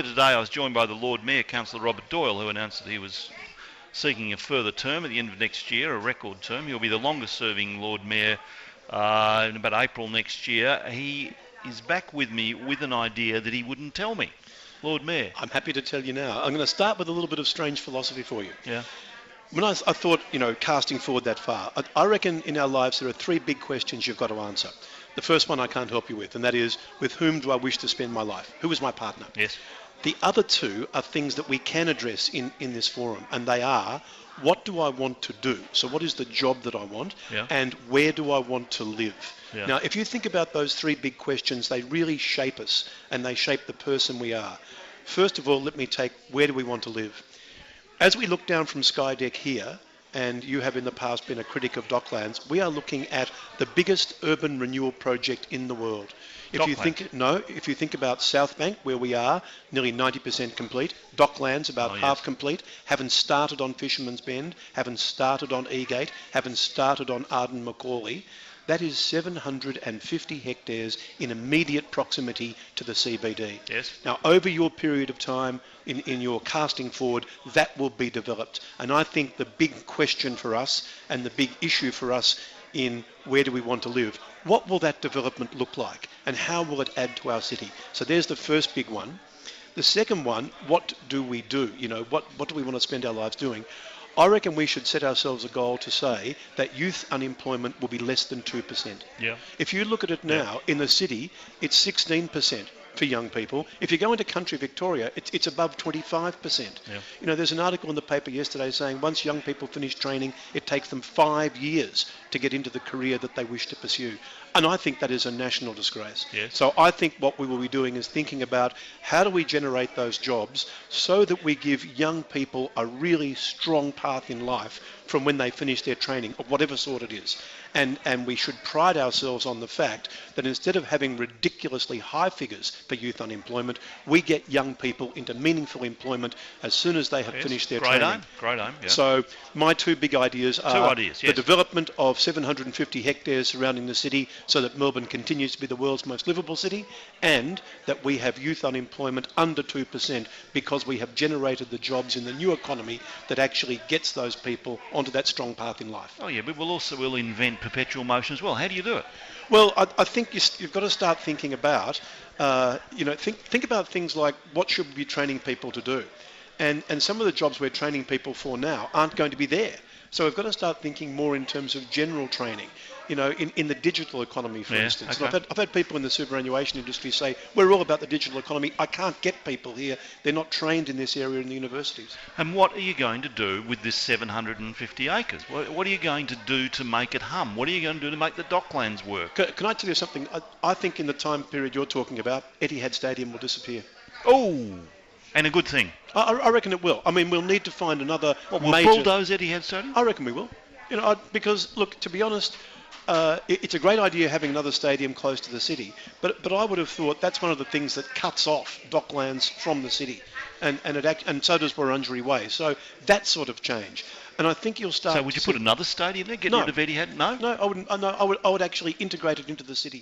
today I was joined by the Lord Mayor, Councillor Robert Doyle, who announced that he was seeking a further term at the end of next year, a record term. He'll be the longest serving Lord Mayor in about April next year. He is back with me with an idea that he wouldn't tell me. Lord Mayor. I'm happy to tell you now. I'm going to start with a little bit of strange philosophy for you. Yeah. When I thought, casting forward that far, I reckon in our lives there are three big questions you've got to answer. The first one I can't help you with, and that is, with whom do I wish to spend my life? Who is my partner? Yes. The other two are things that we can address in this forum, and they are, what do I want to do? So what is the job that I want? Yeah. And where do I want to live? Yeah. Now, if you think about those three big questions, they really shape us, and they shape the person we are. First of all, let me take, where do we want to live? As we look down from Skydeck here, and you have in the past been a critic of Docklands, we are looking at the biggest urban renewal project in the world. If you think about South Bank, where we are, nearly 90% complete, Docklands about half complete, haven't started on Fisherman's Bend, haven't started on Eagate, haven't started on Arden Macaulay, that is 750 hectares in immediate proximity to the CBD. Yes. Now, over your period of time, in your casting forward, that will be developed. And I think the big question for us and the big issue for us in where do we want to live, what will that development look like and how will it add to our city? So there's the first big one. The second one, what do we do? What do we want to spend our lives doing? I reckon we should set ourselves a goal to say that youth unemployment will be less than 2%. Yeah. If you look at it now, in the city, it's 16% for young people. If you go into country Victoria, it's above 25%. Yeah. There's an article in the paper yesterday saying once young people finish training, it takes them 5 years to get into the career that they wish to pursue. And I think that is a national disgrace. Yes. So I think what we will be doing is thinking about how do we generate those jobs so that we give young people a really strong path in life from when they finish their training, of whatever sort it is. And we should pride ourselves on the fact that instead of having ridiculously high figures for youth unemployment, we get young people into meaningful employment as soon as they have finished their training. Great aim, yeah. So my two big ideas are yes. the development of 750 hectares surrounding the city so that Melbourne continues to be the world's most livable city, and that we have youth unemployment under 2% because we have generated the jobs in the new economy that actually gets those people onto that strong path in life. Oh yeah, but we'll invent perpetual motion as well. How do you do it? Well, I think you've got to start thinking about, think about things like what should we be training people to do, and some of the jobs we're training people for now aren't going to be there. So we've got to start thinking more in terms of general training, in the digital economy, for instance. Okay. And I've had people in the superannuation industry say, we're all about the digital economy. I can't get people here. They're not trained in this area in the universities. And what are you going to do with this 750 acres? What are you going to do to make it hum? What are you going to do to make the Docklands work? Can I tell you something? I think in the time period you're talking about, Etihad Stadium will disappear. Oh! And a good thing. I reckon it will. I mean, we'll need to find another major... Will bulldoze Etihad Stadium? I reckon we will. Because, look, to be honest, it's a great idea having another stadium close to the city, but I would have thought that's one of the things that cuts off Docklands from the city, and so does Wurundjeri Way. So that sort of change. And I think you'll start... So would you put another stadium there? Get rid of Etihad? No? No, I wouldn't. No, I would actually integrate it into the city.